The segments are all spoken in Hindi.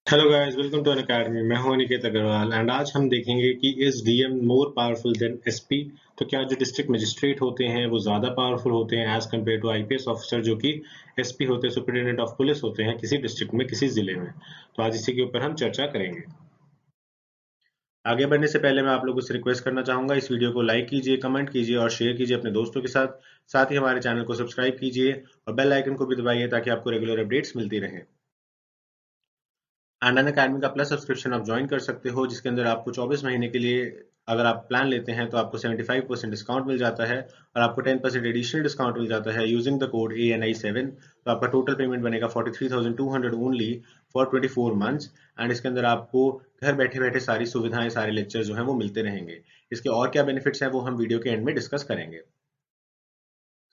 Hello guys, welcome to Unacademy. मैं हूं अनिकेत अग्रवाल एंड आज हम देखेंगे कि is DM more powerful than SP. तो क्या जो डिस्ट्रिक्ट मजिस्ट्रेट होते हैं वो ज़्यादा पावरफुल होते हैं as compare to IPS officer जो कि एसपी होते हैं, सुपरिटेंडेंट ऑफ पुलिस होते हैं किसी डिस्ट्रिक्ट में, किसी जिले में। तो आज इसी के ऊपर हम चर्चा करेंगे। आगे बढ़ने से पहले मैं आप लोगों से रिक्वेस्ट करना चाहूंगा, इस वीडियो को लाइक कीजिए, कमेंट कीजिए और शेयर कीजिए अपने दोस्तों के साथ। साथ ही हमारे चैनल को सब्सक्राइब कीजिए और बेल आइकन को भी दबाइए ताकि आपको रेगुलर अपडेट्स मिलती रहें। एंड अनअकैडमी का प्लस सब्सक्रिप्शन आप ज्वाइन कर सकते हो, जिसके अंदर आपको 24 महीने के लिए अगर आप प्लान लेते हैं तो आपको 75% डिस्काउंट मिल जाता है और आपको 10% एडिशनल डिस्काउंट मिल जाता है यूजिंग द कोड ANI7। तो आपका टोटल पेमेंट बनेगा 43,200 ओनली फॉर 24 मंथ्स। एंड इसके अंदर आपको घर बैठे बैठे सारी सुविधाएं, सारे लेक्चर जो हैं वो मिलते रहेंगे। इसके और क्या बेनिफिट्स हैं वो हम वीडियो के एंड में डिस्कस करेंगे।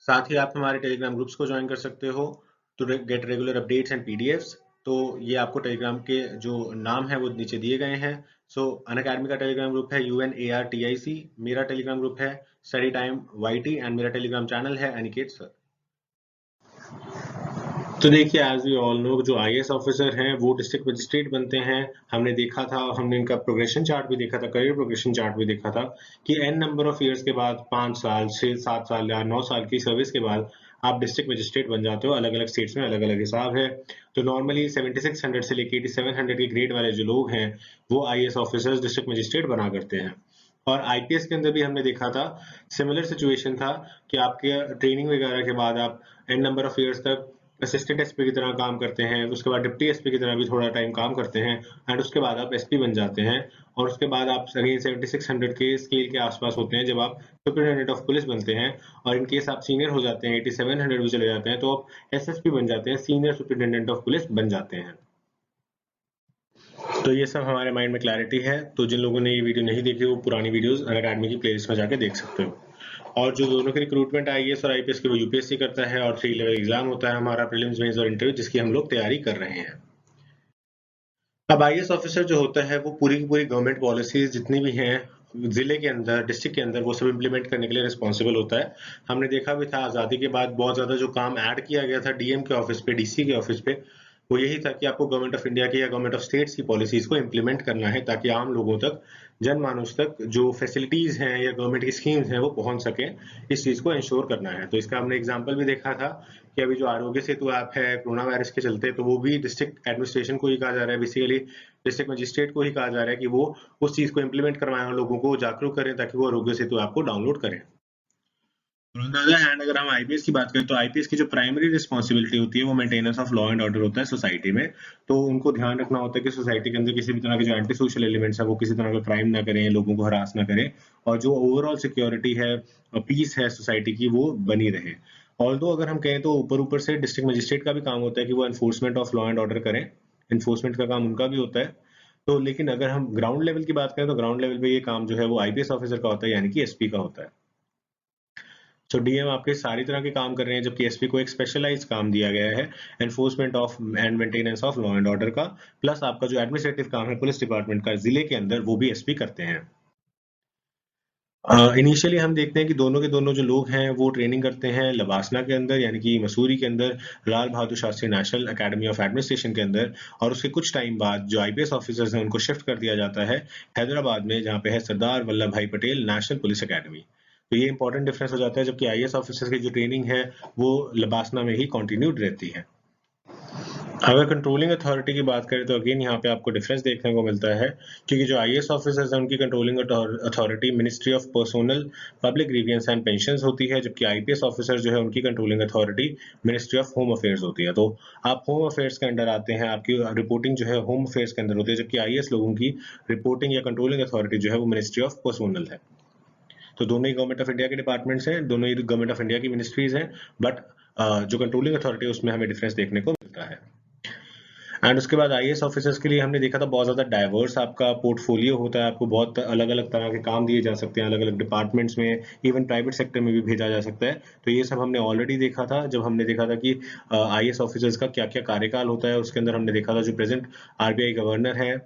साथ ही आप हमारे टेलीग्राम ग्रुप्स को ज्वाइन कर सकते हो to get regular updates and PDFs. तो ये आपको टेलीग्राम के जो नाम है वो नीचे दिए गए हैं। सो अनअकैडमी का टेलीग्राम ग्रुप है UNARTIC, मेरा टेलीग्राम ग्रुप है स्टडी टाइम YT एंड मेरा टेलीग्राम चैनल है अनिकेत सर। तो देखिए, एज वी ऑल नो, जो आईएएस ऑफिसर हैं वो डिस्ट्रिक्ट मजिस्ट्रेट बनते हैं। हमने देखा था, हमने इनका प्रोग्रेशन चार्ट भी देखा था, करियर प्रोग्रेशन चार्ट भी देखा था कि एन नंबर ऑफ इयर्स के बाद, 5 साल, 6, 7 साल या 9 साल की सर्विस के बाद आप डिस्ट्रिक्ट मजिस्ट्रेट बन जाते हो। अलग अलग स्टेट्स में अलग अलग हिसाब है। तो नॉर्मली 7600 से लेके 8700 के ग्रेड वाले जो लोग हैं वो आईएएस ऑफिसर्स डिस्ट्रिक्ट मजिस्ट्रेट बना करते हैं। और आईपीएस के अंदर भी हमने देखा था, सिमिलर सिचुएशन था कि आपके ट्रेनिंग वगैरह के बाद आप एन नंबर ऑफ इयर्स तक असिस्टेंट एसपी की तरह काम करते हैं, उसके बाद डिप्टी एसपी की तरह भी थोड़ा टाइम काम करते हैं एंड उसके बाद आप एसपी बन जाते हैं। और उसके बाद आप अगेन 7600 के स्केल के आसपास होते हैं जब आप सुपरिटेंडेंट ऑफ पुलिस बनते हैं। और इन केस आप सीनियर हो जाते हैं, 8700 भी चले जाते हैं, तो आप एसएसपी बन जाते हैं, सीनियर सुपरिटेंडेंट ऑफ पुलिस बन जाते हैं। तो ये सब हमारे माइंड में क्लैरिटी है। तो जिन लोगों ने ये वीडियो नहीं देखी वो पुरानी वीडियोस अनअकैडमी की प्लेलिस्ट में जाके देख सकते हो। और जो दोनों की रिक्रूटमेंट आईएएस और आईपीएस की वो यूपीएससी करता है और 3 लेवल एग्जाम होता है हमारा, प्रीलिम्स, मेंस और इंटरव्यू, जिसकी हम लोग तैयारी कर रहे हैं। अब आईएएस ऑफिसर जो होता है वो पूरी की पूरी गवर्नमेंट पॉलिसीज जितनी भी हैं जिले के अंदर, डिस्ट्रिक्ट के अंदर, वो सब इम्प्लीमेंट करने के लिए रिस्पॉन्सिबल होता है। हमने देखा भी था आज़ादी के बाद बहुत ज़्यादा जो काम ऐड किया गया था डीएम के ऑफिस पे, डीसी के ऑफिस पे, वो यही था कि आपको गवर्नमेंट ऑफ इंडिया की या गवर्नमेंट ऑफ स्टेट्स की पॉलिसीज को इम्प्लीमेंट करना है ताकि आम लोगों तक, जनमानस तक जो फैसिलिटीज हैं या गवर्नमेंट की स्कीम्स हैं वो पहुंच सके। इस चीज को इंश्योर करना है। तो इसका हमने एग्जाम्पल भी देखा था कि अभी जो आरोग्य सेतु ऐप है कोरोना वायरस के चलते, तो वो भी डिस्ट्रिक्ट एडमिनिस्ट्रेशन को ही कहा जा रहा है, बेसिकली डिस्ट्रिक्ट मजिस्ट्रेट को ही कहा जा रहा है कि वो उस चीज को इम्प्लीमेंट करवाएं और लोगों को जागरूक करें ताकि वो आरोग्य सेतु ऐप को डाउनलोड करें। ऑन द अदर हैंड, अगर हम आईपीएस की बात करें तो आईपीएस की जो प्राइमरी रिस्पॉन्सिबिलिटी होती है वो maintenance of law and order होता है सोसाइटी में। तो उनको ध्यान रखना होता है कि सोसाइटी के अंदर किसी भी तरह के जो एंटी सोशल एलिमेंट्स है वो किसी तरह का क्राइम ना करें, लोगों को हरास ना करें, और जो ओवरऑल सिक्योरिटी है और पीस है सोसाइटी की वो बनी रहे। ऑल्दो अगर हम कहें तो ऊपर ऊपर से डिस्ट्रिक्ट मजिस्ट्रेट का भी काम होता है कि वो enforcement of law and order करें, एनफोर्समेंट का काम उनका भी होता है। तो लेकिन अगर हम ग्राउंड लेवल की बात करें तो ग्राउंड लेवल पे ये काम जो है वो आईपीएस ऑफिसर का होता है, यानी कि एसपी का होता है। तो डीएम आपके सारी तरह के काम कर रहे हैं, जबकि एसपी को एक स्पेशलाइज काम दिया गया है enforcement of and maintenance of law and order का। प्लस आपका जो एडमिनिस्ट्रेटिव काम है पुलिस डिपार्टमेंट का जिले के अंदर, वो भी एसपी करते हैं। इनिशियली हम देखते हैं कि दोनों के दोनों जो लोग हैं वो ट्रेनिंग करते हैं लबासना के अंदर, यानी कि मसूरी के अंदर, Lal Bahadur Shastri national academy of administration के अंदर। और उसके कुछ टाइम बाद जो आईपीएस ऑफिसर्स हैं उनको शिफ्ट कर दिया जाता है हैदराबाद में, जहाँ पे है सरदार वल्लभ भाई पटेल नेशनल पुलिस एकेडमी। तो ये इंपॉर्टेंट डिफरेंस हो जाता है, जबकि आईएएस ऑफिसर्स की जो ट्रेनिंग है वो लबासना में ही कंटिन्यूड रहती है। अगर कंट्रोलिंग अथॉरिटी की बात करें तो अगेन यहाँ पे आपको डिफरेंस देखने को मिलता है, क्योंकि जो आईएएस ऑफिसर्स हैं उनकी controlling authority ministry of personnel public grievance and pensions होती है, जबकि आईपीएस ऑफिसर जो है उनकी controlling authority ministry of home affairs होती है। तो आप होम अफेयर्स के अंडर आते हैं, आपकी रिपोर्टिंग जो है होम अफेयर्स के अंदर होती है, जबकि आईएएस लोगों की रिपोर्टिंग या कंट्रोलिंग अथॉरिटी जो है वो मिनिस्ट्री ऑफ पर्सनल है। तो दोनों ही गवर्नमेंट ऑफ इंडिया के डिपार्टमेंट्स हैं, दोनों ही गवर्नमेंट ऑफ इंडिया की मिनिस्ट्रीज हैं, बट जो कंट्रोलिंग अथॉरिटी है उसमें हमें डिफरेंस देखने को मिलता है। एंड उसके बाद आईएएस ऑफिसर्स के लिए हमने देखा था बहुत ज़्यादा डाइवर्स आपका पोर्टफोलियो होता है, आपको बहुत अलग अलग तरह के काम दिए जा सकते हैं, अलग अलग डिपार्टमेंट्स में, इवन प्राइवेट सेक्टर में भी भेजा जा सकता है। तो ये सब हमने ऑलरेडी देखा था जब हमने देखा था कि आईएएस ऑफिसर्स का क्या क्या कार्यकाल होता है। उसके अंदर हमने देखा था जो प्रेजेंट आरबीआई गवर्नर है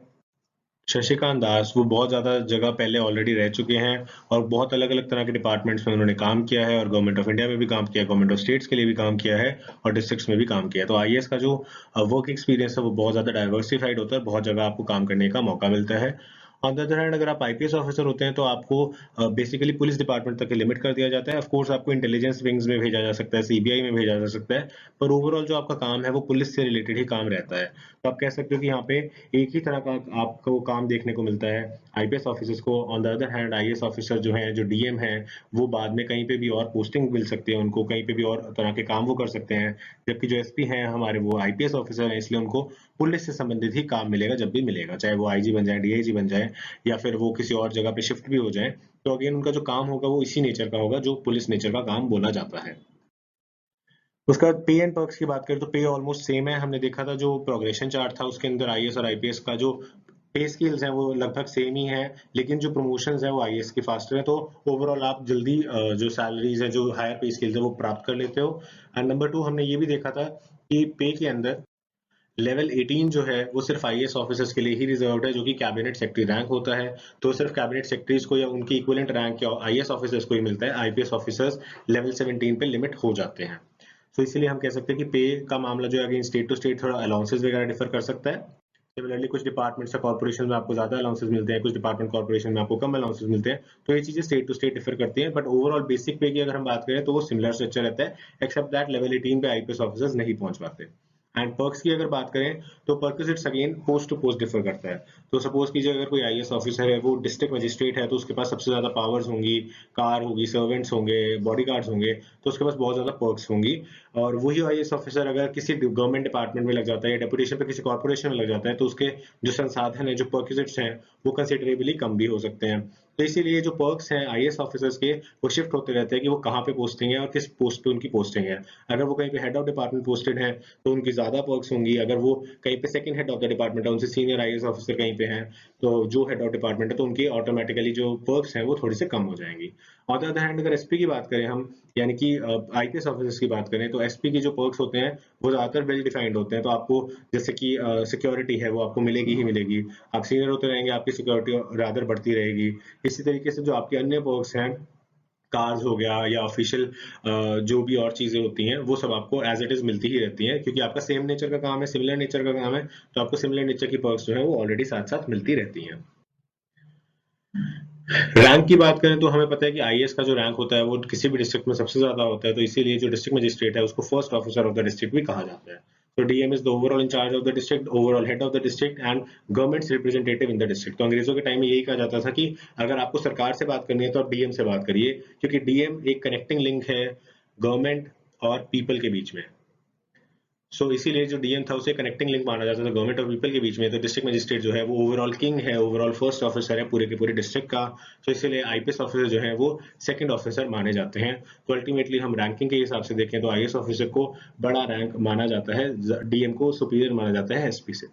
शशिकांत दास वो बहुत ज़्यादा जगह पहले ऑलरेडी रह चुके हैं और बहुत अलग-अलग तरह के डिपार्टमेंट्स में उन्होंने काम किया है और गवर्नमेंट ऑफ इंडिया में भी काम किया है, गवर्नमेंट ऑफ स्टेट्स के लिए भी काम किया है और डिस्ट्रिक्ट्स में भी काम किया है। तो आईएएस का जो वर्क एक्सपीरियंस है वो बहुत ज़्यादा डाइवर्सिफाइड होता है, बहुत जगह आपको काम करने का मौका मिलता है। ऑन द अदर हैंड अगर आप आईपीएस ऑफिसर होते हैं तो आपको बेसिकली पुलिस डिपार्टमेंट तक लिमिट कर दिया जाता है। ऑफ कोर्स आपको इंटेलिजेंस विंग्स में भेजा जा सकता है, सीबीआई में भेजा जा सकता है, पर ओवरऑल जो आपका काम है वो पुलिस से रिलेटेड ही काम रहता है। तो आप कह सकते हो कि यहाँ पे एक ही तरह का आपको काम देखने को मिलता है आईपीएस ऑफिसर्स को। On the other hand IAS officer जो हैं, जो डीएम हैं, वो बाद में कहीं पे भी और पोस्टिंग मिल सकती है उनको, कहीं पे भी और तरह के काम वो कर सकते हैं। जबकि जो एसपी हैं हमारे, वो आईपीएस ऑफिसर हैं, इसलिए उनको पुलिस से संबंधित ही काम मिलेगा जब भी मिलेगा, चाहे वो आईजी बन जाए, डीआईजी बन जाए या फिर वो किसी और जगह पे शिफ्ट भी हो जाए। तो अगेन उनका जो काम होगा वो इसी नेचर का होगा जो पुलिस नेचर का काम बोला जाता है। उसका पे एंड पर्क्स की बात करें तो पे ऑलमोस्ट सेम है। हमने देखा था जो प्रोग्रेशन चार्ट था उसके अंदर आईएएस और आईपीएस का जो पे स्केल्स हैं वो लगभग सेम ही है, लेकिन जो प्रमोशंस हैं वो आईएएस की फास्टर है। तो ओवरऑल आप जल्दी जो सैलरीज है, जो हायर पे स्केल्स है वो प्राप्त कर लेते हो। एंड नंबर 2 हमने ये भी देखा था कि पे के अंदर लेवल 18 जो है वो सिर्फ आईएएस ऑफिसर्स के लिए ही रिजर्व्ड है, जो कि कैबिनेट सेक्रेटरी रैंक होता है। तो सिर्फ कैबिनेट सेक्रेटरीज को या उनकी इक्विवेलेंट रैंक या आईएएस ऑफिसर्स को ही मिलता है। आईपीएस ऑफिसर्स लेवल 17 पे लिमिट हो जाते हैं। तो इसीलिए हम कह सकते हैं कि पे का मामला जो है अगेन स्टेट टू स्टेट थोड़ा अलाउंसेस वगैरह डिफर कर सकता है। सिमिलरली कुछ डिपार्टमेंट्स या कॉर्पोरेशन में आपको ज्यादा अलाउंसेस मिलते हैं, कुछ डिपार्टमेंट कॉर्पोरेशन में आपको कम अलाउंसेस मिलते हैं। तो ये चीजें स्टेट टू स्टेट डिफर करती हैं, बट ओवरऑल बेसिक पे की अगर हम बात करें तो वो सिमिलर स्ट्रक्चर रहता है, एक्सेप्ट दैट लेवल 18 पे आईपीएस ऑफिसर्स नहीं पहुंच पाते। एंड पर्क्स की अगर बात करें तो perks again post to post differ करता है। तो सपोज कीजिए अगर कोई आईएएस ऑफिसर है, वो डिस्ट्रिक्ट मजिस्ट्रेट है, तो उसके पास सबसे ज्यादा पावर्स होंगी, कार होगी, सर्वेंट्स होंगे, बॉडीगार्ड्स होंगे, तो उसके पास बहुत ज्यादा पर्क्स होंगी। और वही आईएएस ऑफिसर अगर किसी गवर्नमेंट डिपार्टमेंट में लग जाता है या डेपुटेशन पे किसी कॉर्पोरेशन में लग जाता है, तो उसके जो संसाधन है, जो पर्क्विजिट्स हैं, वो कंसिडरेबली कम भी हो सकते हैं। तो इसीलिए जो पर्क्स हैं आईएएस ऑफिसर्स के, वो शिफ्ट होते रहते हैं कि वो कहाँ पे पोस्टिंग है और किस पोस्ट पे उनकी पोस्टिंग है। अगर वो कहीं पे हेड ऑफ डिपार्टमेंट पोस्टेड है तो उनकी ज्यादा पर्क्स होंगी। अगर वो कहीं पे second head of the department है, उनसे सीनियर आईएएस ऑफिसर कहीं पे हैं, तो जो हेड ऑफ डिपार्टमेंट है, तो उनकी ऑटोमेटिकली जो पर्क्स हैं वो थोड़ी से कम हो जाएंगी। ऑन द अदर हैंड अगर एसपी की बात करें हम, यानी कि आईपीएस ऑफिसर्स की बात करें, तो एसपी की जो पर्क्स होते हैं वो ज्यादातर वेल डिफाइंड होते हैं। तो आपको जैसे कि सिक्योरिटी है वो आपको मिलेगी ही मिलेगी। आप सीनियर होते रहेंगे, आपकी सिक्योरिटी रादर बढ़ती रहेगी। इसी तरीके से जो आपके अन्य पर्क्स हैं, कार्स हो गया या ऑफिशियल जो भी और चीजें होती हैं, वो सब आपको एज इट इज मिलती ही रहती हैं, क्योंकि आपका सेम नेचर का काम है, सिमिलर नेचर का काम है। तो आपको सिमिलर नेचर की पर्क्स जो है वो ऑलरेडी साथ साथ मिलती रहती हैं। रैंक की बात करें तो हमें पता है कि आईएएस का जो रैंक होता है वो किसी भी डिस्ट्रिक्ट में सबसे ज्यादा होता है। तो इसीलिए जो डिस्ट्रिक्ट मजिस्ट्रेट है उसको first officer of the district भी कहा जाता है। तो DM is the overall incharge of the district, overall head of the district and government's representative in the district. तो अंग्रेजों के टाइम में यही कहा जाता था कि अगर आपको सरकार से बात करनी है तो आप डीएम से बात करिए, क्योंकि डीएम एक कनेक्टिंग लिंक है गवर्नमेंट और पीपल के बीच में। इसीलिए जो डीएम था उसे कनेक्टिंग लिंक माना जाता था गवर्नमेंट और पीपल के बीच में। तो डिस्ट्रिक्ट मजिस्ट्रेट जो है वो ओवरऑल किंग है, ओवरऑल फर्स्ट ऑफिसर है पूरे के पूरे डिस्ट्रिक्ट का। तो इसीलिए आईपीएस ऑफिसर जो है वो सेकंड ऑफिसर माने जाते हैं। तो अल्टीमेटली हम रैंकिंग के हिसाब से देखें तो आईएएस ऑफिसर को बड़ा रैंक माना जाता है, डीएम को सुपीरियर माना जाता है एसपी से।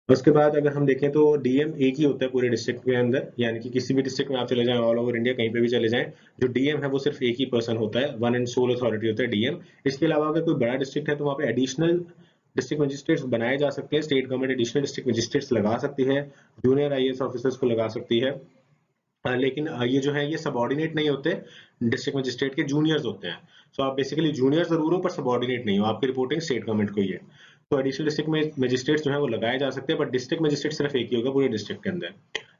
उसके बाद अगर हम देखें तो डीएम एक ही होता है पूरे डिस्ट्रिक्ट के अंदर, यानी कि किसी भी डिस्ट्रिक्ट में आप चले जाएं, ऑल ओवर इंडिया कहीं पे भी चले जाएं, जो डीएम है वो सिर्फ एक ही पर्सन होता है, वन एंड सोल अथॉरिटी होता है डीएम। इसके अलावा अगर कोई बड़ा डिस्ट्रिक्ट है तो वहाँ पे एडिशनल डिस्ट्रिक्ट मजिस्ट्रेट्स बनाए जा सकते हैं। State government additional district magistrates लगा सकती है, जूनियर आईएएस ऑफिसर्स को लगा सकती है। लेकिन ये जो है ये सबऑर्डिनेट नहीं होते, डिस्ट्रिक्ट मजिस्ट्रेट के जूनियर्स होते हैं। सो आप बेसिकली जूनियर जरूर हो पर सबऑर्डिनेट नहीं हो, आपकी रिपोर्टिंग स्टेट गवर्नमेंट को ही है। तो एडिशनल डिस्ट्रिक्ट में मजिस्ट्रेट्स जो है वो लगाए जा सकते हैं, बट डिस्ट्रिक्ट मजिस्ट्रेट सिर्फ एक ही होगा पूरे डिस्ट्रिक्ट के अंदर।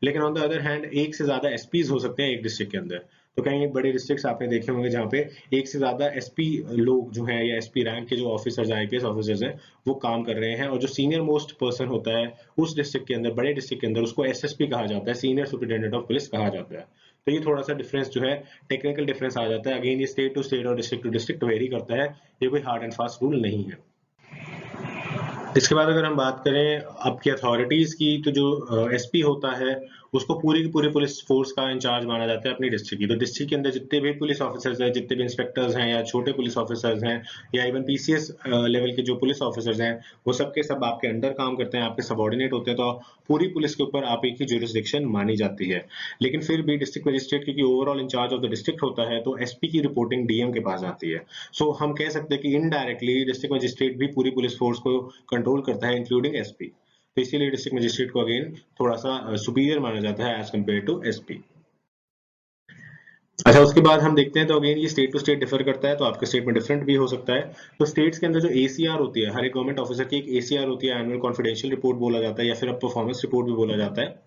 लेकिन ऑन द अदर हैंड एक से ज्यादा एसपीज हो सकते हैं एक डिस्ट्रिक्ट के अंदर। तो कई बड़े डिस्ट्रिक्ट्स आपने देखे होंगे जहाँ पे एक से ज्यादा एसपी लोग जो हैं या एसपी रैंक के जो ऑफिसर्स हैं, आईपीएस ऑफिसर्स हैं, वो काम कर रहे हैं। और जो सीनियर मोस्ट पर्सन होता है उस डिस्ट्रिक्ट के अंदर, बड़े डिस्ट्रिक्ट के अंदर, उसको एसएसपी कहा जाता है, सीनियर सुपरिटेंडेंट ऑफ पुलिस कहा जाता है। तो ये थोड़ा सा डिफरेंस जो है, टेक्निकल डिफरेंस आ जाता है। अगेन ये स्टेट टू स्टेट और डिस्ट्रिक्ट टू डिस्ट्रिक्ट वेरी करता है, ये कोई हार्ड एंड फास्ट रूल नहीं है। इसके बाद अगर हम बात करें आपकी अथॉरिटीज की, तो जो एसपी होता है उसको पूरी की पूरी पुलिस फोर्स का इंचार्ज माना जाता है अपनी डिस्ट्रिक्ट की। तो डिस्ट्रिक्ट के अंदर जितने भी पुलिस ऑफिसर्स हैं, जितने भी इंस्पेक्टर्स हैं या छोटे पुलिस ऑफिसर्स हैं या इवन पीसीएस लेवल के जो पुलिस ऑफिसर्स हैं, वो सब के सब आपके अंडर काम करते हैं, आपके सबऑर्डिनेट होते हैं। तो पूरी पुलिस के ऊपर आप एक ही ज्यूरिसडिक्शन मानी जाती है। लेकिन फिर भी डिस्ट्रिक्ट मजिस्ट्रेट क्योंकि overall incharge of the district होता है, तो एसपी की रिपोर्टिंग डीएम के पास आती है। हम कह सकते हैं कि इनडायरेक्टली डिस्ट्रिक्ट मजिस्ट्रेट भी पूरी पुलिस फोर्स को कंट्रोल करता है, इंक्लूडिंग एसपी। तो इसीलिए डिस्ट्रिक्ट मजिस्ट्रेट को अगेन थोड़ा सा सुपीरियर माना जाता है एज कम्पेयर टू एसपी। अच्छा, उसके बाद हम देखते हैं तो अगेन ये स्टेट टू स्टेट डिफर करता है, तो आपके स्टेट में डिफरेंट भी हो सकता है। तो स्टेट्स के अंदर जो एसीआर होती है, हर एक गवर्नमेंट ऑफिसर की एक एसीआर होती है, एनुअल कॉन्फिडेंशियल रिपोर्ट बोला जाता है या फिर अब परफॉर्मेंस रिपोर्ट भी बोला जाता है,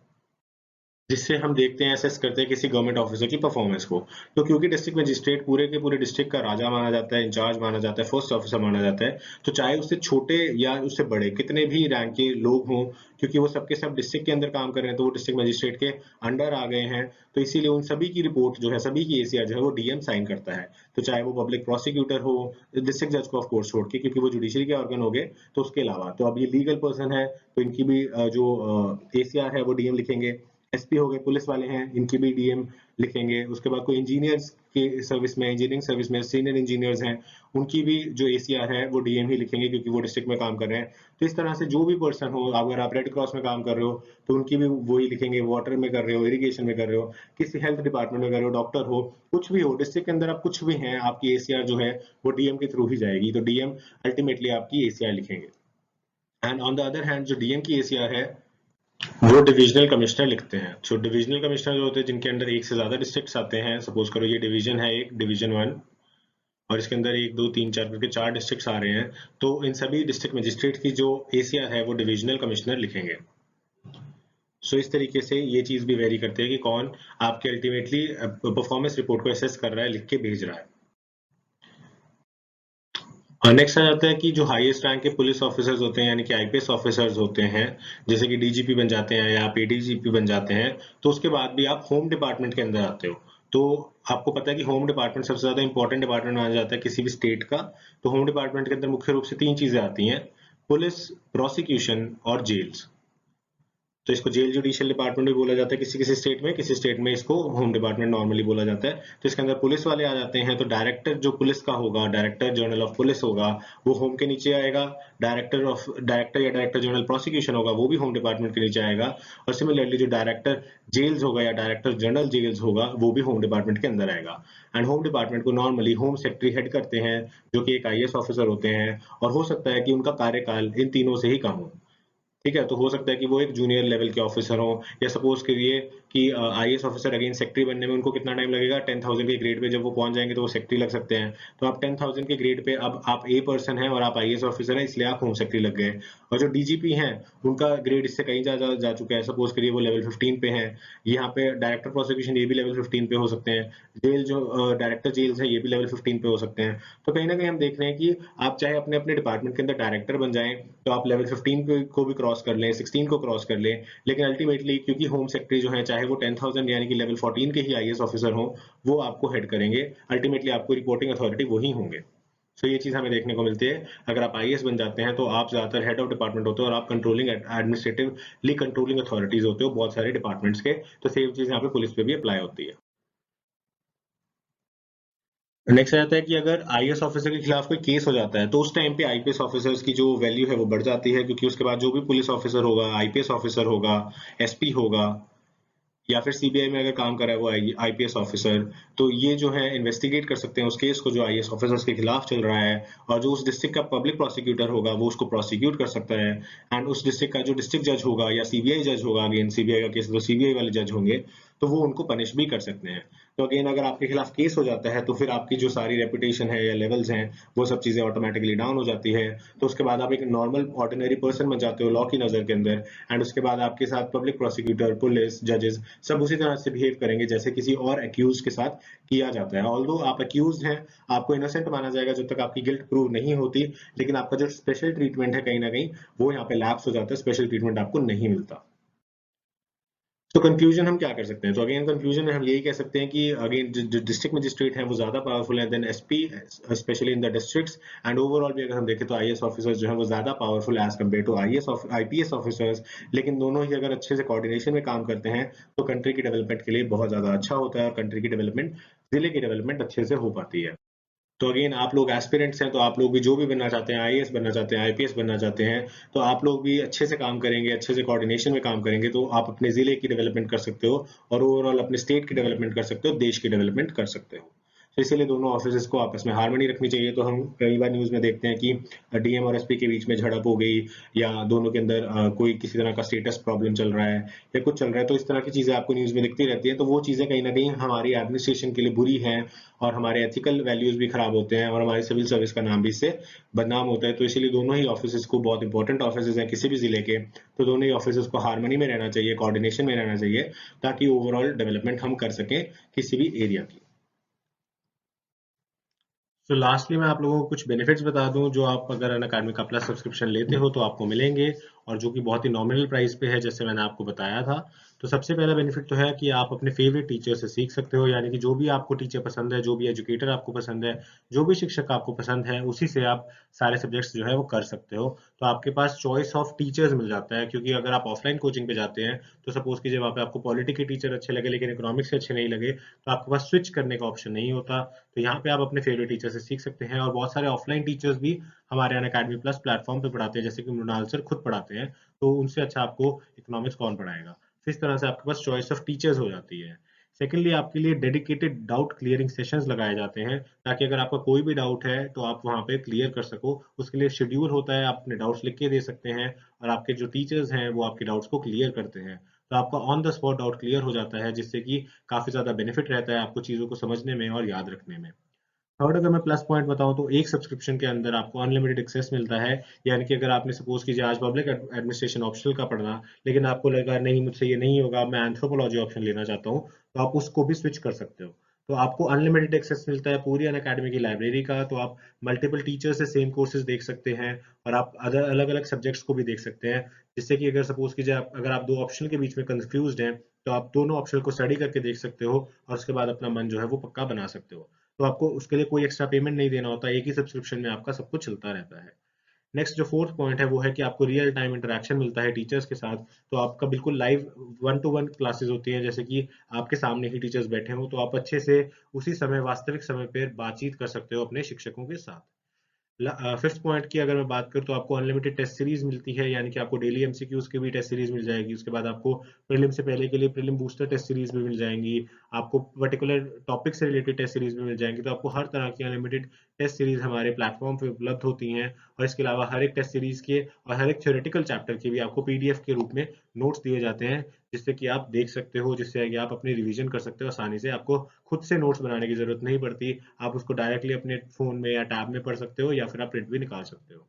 जिससे हम देखते हैं, असेस करते हैं किसी गवर्नमेंट ऑफिसर की परफॉर्मेंस को। तो क्योंकि डिस्ट्रिक्ट मजिस्ट्रेट पूरे के पूरे डिस्ट्रिक्ट का राजा माना जाता है, इंचार्ज माना जाता है, फर्स्ट ऑफिसर माना जाता है, तो चाहे उससे छोटे या उससे बड़े कितने भी रैंक के लोग हों, क्योंकि वो सबके सब डिस्ट्रिक्ट के अंदर काम कर रहे हैं, तो वो डिस्ट्रिक्ट मजिस्ट्रेट के अंडर आ गए हैं, तो इसीलिए उन सभी की रिपोर्ट जो है, सभी की एसीआर जो है वो डीएम साइन करता है। तो चाहे वो पब्लिक प्रोसिक्यूटर हो, डिस्ट्रिक्ट जज को ऑफ कोर्स छोड़ के, क्योंकि वो जुडिशरी के ऑर्गन हो गए, तो उसके अलावा तो अब ये लीगल पर्सन है, तो इनकी भी जो एसीआर है वो डीएम लिखेंगे। एसपी हो गए, पुलिस वाले हैं, इनकी भी डीएम लिखेंगे। उसके बाद कोई इंजीनियर्स के सर्विस में, इंजीनियरिंग सर्विस में सीनियर इंजीनियर्स हैं, उनकी भी जो एसीआर है वो डीएम ही लिखेंगे, क्योंकि वो डिस्ट्रिक्ट में काम कर रहे हैं। तो इस तरह से जो भी पर्सन हो, अगर आप रेड क्रॉस में काम कर रहे हो तो उनकी भी वही लिखेंगे, वाटर में कर रहे हो, इरिगेशन में कर रहे हो, किसी हेल्थ डिपार्टमेंट में कर रहे हो, डॉक्टर हो, कुछ भी हो, डिस्ट्रिक्ट के अंदर आप कुछ भी हैं, आपकी एसीआर जो है वो डीएम के थ्रू ही जाएगी। तो डीएम अल्टीमेटली आपकी एसीआर लिखेंगे। And on the other hand जो डीएम की एसीआर है वो डिविजनल कमिश्नर लिखते हैं। तो डिविजनल कमिश्नर जो होते हैं, जिनके अंडर एक से ज्यादा डिस्ट्रिक्ट्स आते हैं, सपोज करो ये डिवीजन है, एक डिवीजन 1, और इसके अंदर 1 2 3 4 करके 4 डिस्ट्रिक्ट्स आ रहे हैं, तो इन सभी डिस्ट्रिक्ट मजिस्ट्रेट की जो एसीआर है वो डिविजनल कमिश्नर लिखेंगे। सो इस तरीके से ये चीज भी वेरी करती है कि कौन आपके अल्टीमेटली परफॉर्मेंस रिपोर्ट को असेस कर रहा है, लिख के भेज रहा है। नेक्स्ट आ जाता है कि जो हाईएस्ट रैंक के पुलिस ऑफिसर्स होते हैं, यानी कि आईपीएस ऑफिसर्स होते हैं, जैसे कि डीजीपी बन जाते हैं या आप एडीजीपी बन जाते हैं, तो उसके बाद भी आप होम डिपार्टमेंट के अंदर आते हो। तो आपको पता है कि होम डिपार्टमेंट सबसे ज्यादा इंपॉर्टेंट डिपार्टमेंट माना जाता है किसी भी स्टेट का। तो होम डिपार्टमेंट के अंदर मुख्य रूप से 3 चीजें आती हैं: पुलिस, प्रोसिक्यूशन और जेल्स। तो इसको जेल जुडिशियल डिपार्टमेंट भी बोला जाता है किसी किसी स्टेट में, किसी स्टेट में इसको होम डिपार्टमेंट नॉर्मली बोला जाता है। तो इसके अंदर पुलिस वाले आ जाते हैं, तो डायरेक्टर जो पुलिस का होगा, डायरेक्टर जनरल ऑफ पुलिस होगा, वो होम के नीचे आएगा। डायरेक्टर या डायरेक्टर जनरल प्रोसिक्यूशन होगा, वो भी होम डिपार्टमेंट के नीचे आएगा। और सिमिलरली जो डायरेक्टर जेल्स होगा या डायरेक्टर जनरल जेल्स होगा, वो भी होम डिपार्टमेंट के अंदर आएगा। एंड होम डिपार्टमेंट को नॉर्मली होम सेक्रेटरी हेड करते हैं, जो कि एक आईएएस ऑफिसर होते हैं, और हो सकता है कि उनका कार्यकाल इन तीनों से ही कम हो। ठीक है, तो हो सकता है कि वो एक जूनियर लेवल के ऑफिसर हो, या सपोज करिए कि आईएएस ऑफिसर अगेन सेक्रेटरी बनने में उनको कितना टाइम लगेगा, 10,000 के ग्रेड पे जब वो पहुंच जाएंगे तो वो सेक्रेटरी लग सकते हैं। तो आप 10,000 के ग्रेड पे, अब आप ए पर्सन है और आप आईएएस ऑफिसर है, इसलिए आप होम सेक्रेटरी लग गए। और जो डीजीपी हैं, उनका ग्रेड इससे कहीं ज्यादा जा चुका है, सपोज करिए वो लेवल 15 पे है। यहाँ पे डायरेक्टर प्रोसिक्यूशन ये भी लेवल 15 पे हो सकते हैं। जेल जो डायरेक्टर जेल्स है, ये भी लेवल 15 पे हो सकते हैं। तो कहीं ना कहीं हम देख रहे हैं कि आप चाहे अपने अपने डिपार्टमेंट के अंदर डायरेक्टर बन जाएं, तो आप लेवल 15 को भी क्रॉस कर लें, 16 को क्रॉस कर लें, लेकिन अल्टीमेटली क्योंकि होम सेक्रेटरी जो है, चाहे वो 10,000 यानी कि लेवल 14 के ही आईएएस ऑफिसर हो, वो आपको हेड करेंगे। अल्टीमेटली आपको रिपोर्टिंग अथॉरिटी वही होंगे। सो ये चीज हमें देखने को मिलती है। अगर आप आईएएस बन जाते हैं तो आप ज्यादातर हेड ऑफ डिपार्टमेंट होते हो, और आप कंट्रोलिंग एडमिनिस्ट्रेटिवली कंट्रोलिंग अथॉरिटीज होते हो बहुत सारे डिपार्टमेंट्स के। तो सेम चीज यहाँ पे पुलिस पे भी अप्लाई होती है। नेक्स्ट आ जाता है कि अगर आईएएस ऑफिसर के खिलाफ कोई केस हो जाता है, तो उस टाइम पे आईपीएस ऑफिसर्स की जो वैल्यू है वो बढ़ जाती है, क्योंकि उसके बाद जो भी पुलिस ऑफिसर होगा, आईपीएस ऑफिसर होगा, एसपी होगा, या फिर सीबीआई में अगर काम कर रहा है वो आईपीएस ऑफिसर, तो ये जो है इन्वेस्टिगेट कर सकते हैं उस केस को जो आईएएस ऑफिसर्स के खिलाफ चल रहा है। और जो उस डिस्ट्रिक्ट का पब्लिक प्रोसिक्यूटर होगा वो उसको प्रोसिक्यूट कर सकता है। एंड उस डिस्ट्रिक्ट का जो डिस्ट्रिक्ट जज होगा या सीबीआई जज होगा, अगेन सीबीआई का केस तो सीबीआई वाले जज होंगे, तो वो उनको पनिश भी कर सकते हैं। तो अगेन अगर आपके खिलाफ केस हो जाता है, तो फिर आपकी जो सारी रेपुटेशन है या लेवल्स हैं, वो सब चीजें ऑटोमेटिकली डाउन हो जाती है। तो उसके बाद आप एक नॉर्मल ऑर्डिनरी पर्सन बन जाते हो लॉ की नजर के अंदर। एंड उसके बाद आपके साथ पब्लिक प्रोसिक्यूटर, पुलिस, जजेस सब उसी तरह से बिहेव करेंगे जैसे किसी और एक्यूज के साथ किया जाता है। ऑल्दो आप एक्यूज हैं, आपको इनोसेंट माना जाएगा जब तक आपकी गिल्ट प्रूव नहीं होती, लेकिन आपका जो स्पेशल ट्रीटमेंट है कहीं ना कहीं वो यहाँ पे लैप्स हो जाता है, स्पेशल ट्रीटमेंट आपको नहीं मिलता। तो कंक्लूजन हम क्या कर सकते हैं? तो अगेन कंक्लूजन में हम यही कह सकते हैं कि अगेन जो डिस्ट्रिक्ट मजिस्ट्रेट हैं वो ज्यादा पावरफुल है than SP, specially in the districts. And overall भी अगर हम देखें तो आईएएस ऑफिसर्स जो है वो ज्यादा powerful as compare to IPS officers. लेकिन दोनों ही अगर अच्छे से कोऑर्डिनेशन में काम करते हैं तो कंट्री की डेवलपमेंट के लिए बहुत ज्यादा अच्छा होता है, और कंट्री की डेवलपमेंट, जिले की डेवलपमेंट अच्छे से हो पाती है। तो अगेन आप लोग एस्पिरेंट्स हैं, तो आप लोग भी जो भी बनना चाहते हैं, आईएएस बनना चाहते हैं, आईपीएस बनना चाहते हैं, तो आप लोग भी अच्छे से काम करेंगे, अच्छे से कोऑर्डिनेशन में काम करेंगे, तो आप अपने जिले की डेवलपमेंट कर सकते हो, और ओवरऑल अपने स्टेट की डेवलपमेंट कर सकते हो, देश की डेवलपमेंट कर सकते हो। तो इसीलिए दोनों ऑफिसेस को आपस में हार्मनी रखनी चाहिए। तो हम कई बार न्यूज़ में देखते हैं कि डीएम और एसपी के बीच में झड़प हो गई, या दोनों के अंदर कोई किसी तरह का स्टेटस प्रॉब्लम चल रहा है या कुछ चल रहा है, तो इस तरह की चीज़ें आपको न्यूज़ में दिखती रहती हैं। तो वो चीज़ें कहीं न कहीं हमारी एडमिनिस्ट्रेशन के लिए बुरी हैं, और हमारे एथिकल वैल्यूज़ भी खराब होते हैं, और हमारी सिविल सर्विस का नाम भी इससे बदनाम होता है। तो इसीलिए दोनों ही ऑफिसेस को, बहुत इंपॉर्टेंट ऑफिसेस हैं किसी भी ज़िले के, तो दोनों ही ऑफिसेस को हार्मनी में रहना चाहिए, कोऑर्डिनेशन में रहना चाहिए, ताकि ओवरऑल डेवलपमेंट हम कर सकें किसी भी एरिया की। तो लास्टली मैं आप लोगों को कुछ बेनिफिट्स बता दूं जो आप अगर अनअकैडमी का प्लस सब्सक्रिप्शन लेते हो तो आपको मिलेंगे, और जो कि बहुत ही नॉमिनल प्राइस पे है, जैसे मैंने आपको बताया था। तो सबसे पहला बेनिफिट तो है कि आप अपने फेवरेट टीचर से सीख सकते हो, यानी कि जो भी आपको टीचर पसंद है, जो भी एजुकेटर आपको पसंद है, जो भी शिक्षक आपको पसंद है, उसी से आप सारे सब्जेक्ट्स जो है वो कर सकते हो। तो आपके पास चॉइस ऑफ टीचर्स मिल जाता है, क्योंकि अगर आप ऑफलाइन कोचिंग पे जाते हैं तो सपोज कीजिए वहाँ पे आपको पॉलिटी के टीचर अच्छे लगे लेकिन इकोनॉमिक्स से अच्छे नहीं लगे, तो आपके पास स्विच करने का ऑप्शन नहीं होता। तो यहाँ पे आप अपने फेवरेट टीचर से सीख सकते हैं, और बहुत सारे ऑफलाइन टीचर्स भी हमारे अनअकैडमी प्लस प्लेटफॉर्म पे पढ़ाते हैं, जैसे कि मृणाल सर खुद पढ़ाते हैं, तो उनसे अच्छा आपको इकोनॉमिक्स कौन पढ़ाएगा। तो इस तरह से आपके पास चॉइस ऑफ टीचर्स हो जाती है। सेकेंडली, आपके लिए डेडिकेटेड डाउट क्लियरिंग सेशंस लगाए जाते हैं, ताकि अगर आपका कोई भी डाउट है तो आप वहाँ पे क्लियर कर सको। उसके लिए शेड्यूल होता है, आप अपने डाउट्स लिख के दे सकते हैं, और आपके जो टीचर्स हैं वो आपके डाउट्स को क्लियर करते हैं। तो आपका on the spot doubt clear हो जाता है, जिससे कि काफी ज्यादा बेनिफिट रहता है आपको चीजों को समझने में और याद रखने में। थर्ड, अगर मैं प्लस पॉइंट बताऊं तो एक सब्सक्रिप्शन के अंदर आपको अनलिमिटेड एक्सेस मिलता है। यानी कि अगर आपने सपोज कीजिए आज पब्लिक एडमिनिस्ट्रेशन ऑप्शनल का पढ़ना, लेकिन आपको लगा नहीं मुझसे ये नहीं होगा, मैं एंथ्रोपोलॉजी ऑप्शन लेना चाहता हूँ, तो आप उसको भी स्विच कर सकते हो। तो आपको अनलिमिटेड एक्सेस मिलता है पूरी अनअकैडमी की लाइब्रेरी का। तो आप मल्टीपल टीचर से सेम कोर्सेज देख सकते हैं, और आप अदर अलग अलग सब्जेक्ट्स को भी देख सकते हैं, जिससे कि अगर सपोज कीजिए अगर आप दो ऑप्शन के बीच में कंफ्यूज हैं, तो आप दोनों ऑप्शन को स्टडी करके देख सकते हो, और उसके बाद अपना मन जो है वो पक्का बना सकते हो। तो आपको उसके लिए कोई एक्स्ट्रा पेमेंट नहीं देना होता, एक ही सब्सक्रिप्शन में आपका सब कुछ चलता रहता है। नेक्स्ट जो फोर्थ पॉइंट है वो है कि आपको रियल टाइम इंटरेक्शन मिलता है टीचर्स के साथ। तो आपका बिल्कुल live one two one classes होती हैं, जैसे कि आपके सामने ही टीचर्स बैठे हों, तो आप अच्छे से उसी समय, वास्तविक समय पर बातचीत कर सकते हो अपने शिक्षकों के साथ। फिफ्थ पॉइंट की अगर मैं बात करूँ तो आपको अनलिमिटेड टेस्ट सीरीज मिलती है, यानी कि आपको डेली एमसीक्यूज की भी टेस्ट सीरीज मिल जाएगी। उसके बाद आपको प्रीलिम से पहले के लिए प्रीलिम बूस्टर टेस्ट सीरीज भी मिल जाएंगी। आपको पर्टिकुलर टॉपिक से रिलेटेड टेस्ट सीरीज भी मिल जाएंगी। तो आपको हर तरह की अनलिमिटेड टेस्ट सीरीज हमारे प्लेटफॉर्म पे उपलब्ध होती हैं, और इसके अलावा हर एक टेस्ट सीरीज के और हर एक थ्योरेटिकल चैप्टर के भी आपको पीडीएफ के रूप में नोट्स दिए जाते हैं, जिससे कि आप देख सकते हो, जिससे कि आप अपनी रिवीजन कर सकते हो आसानी से। आपको खुद से नोट्स बनाने की जरूरत नहीं पड़ती, आप उसको डायरेक्टली अपने फोन में या टैब में पढ़ सकते हो, या फिर आप प्रिंट भी निकाल सकते हो।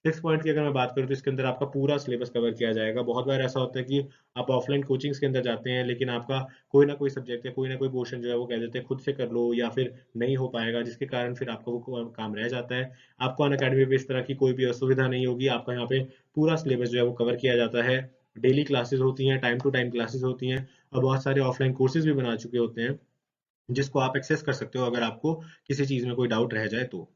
सिक्स पॉइंट की अगर मैं बात करूँ तो इसके अंदर आपका पूरा सिलेबस कवर किया जाएगा। बहुत बार ऐसा होता है कि आप ऑफलाइन कोचिंग्स के अंदर जाते हैं, लेकिन आपका कोई ना कोई सब्जेक्ट या कोई ना कोई पोर्शन जो है वो कह देते हैं खुद से कर लो, या फिर नहीं हो पाएगा, जिसके कारण फिर आपका वो काम रह जाता है। आपको अनअकैडमी पे इस तरह की कोई भी असुविधा नहीं होगी। आपका यहाँ पे पूरा सिलेबस जो है वो कवर किया जाता है। डेली क्लासेस होती हैं, टाइम टू टाइम क्लासेस होती हैं, और बहुत सारे ऑफलाइन कोर्सेज भी बना चुके होते हैं, जिसको आप एक्सेस कर सकते हो अगर आपको किसी चीज़ में कोई डाउट रह जाए तो।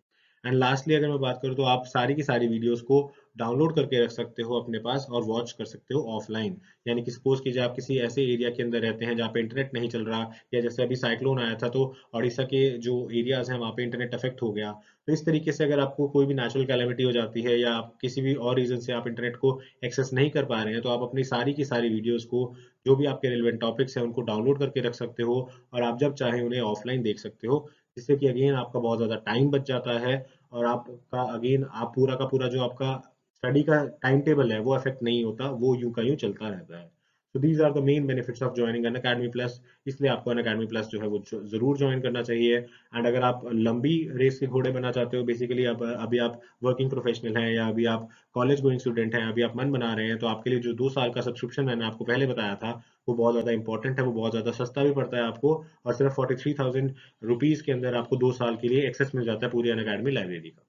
एंड लास्टली अगर मैं बात करूँ तो आप सारी की सारी वीडियोस को डाउनलोड करके रख सकते हो अपने पास, और वॉच कर सकते हो ऑफलाइन। यानी कि सपोज कीजिए आप किसी ऐसे एरिया के अंदर रहते हैं जहाँ पे इंटरनेट नहीं चल रहा, या जैसे अभी साइक्लोन आया था तो उड़ीसा के जो एरियाज हैं वहाँ पे इंटरनेट अफेक्ट हो गया। तो इस तरीके से अगर आपको कोई भी नेचुरल कैलेमिटी हो जाती है, या आप किसी भी और रीजन से आप इंटरनेट को एक्सेस नहीं कर पा रहे हैं, तो आप अपनी सारी की सारी वीडियोस को, जो भी आपके रिलेवेंट टॉपिक्स हैं, उनको डाउनलोड करके रख सकते हो, और आप जब चाहें उन्हें ऑफलाइन देख सकते हो, जिससे कि अगेन आपका बहुत ज़्यादा टाइम बच जाता है, और आपका अगेन आप पूरा का पूरा जो आपका स्टडी का टाइम टेबल है वो अफेक्ट नहीं होता, वो यूं का यूं चलता रहता है। So these are the main benefits of joining Unacademy plus. इसलिए आपको अन अकेडमी प्लस जो है वो जरूर ज्वाइन करना चाहिए। एंड अगर आप लंबी रेस के घोड़े बनना चाहते हो, बेसिकली अब अभी आप वर्किंग प्रोफेशनल हैं, या अभी आप कॉलेज गोइंग स्टूडेंट हैं, अभी आप मन बना रहे हैं, तो आपके लिए जो 2 साल का सब्सक्रिप्शन मैंने आपको पहले बताया था वो बहुत ज़्यादा इंपॉर्टेंट है। वो बहुत ज़्यादा सस्ता भी पड़ता है आपको, और सिर्फ 43,000 रुपीज़ के अंदर आपको 2 साल के लिए एक्सेस मिल जाता है पूरी अन अकेडमी लाइब्रेरी का।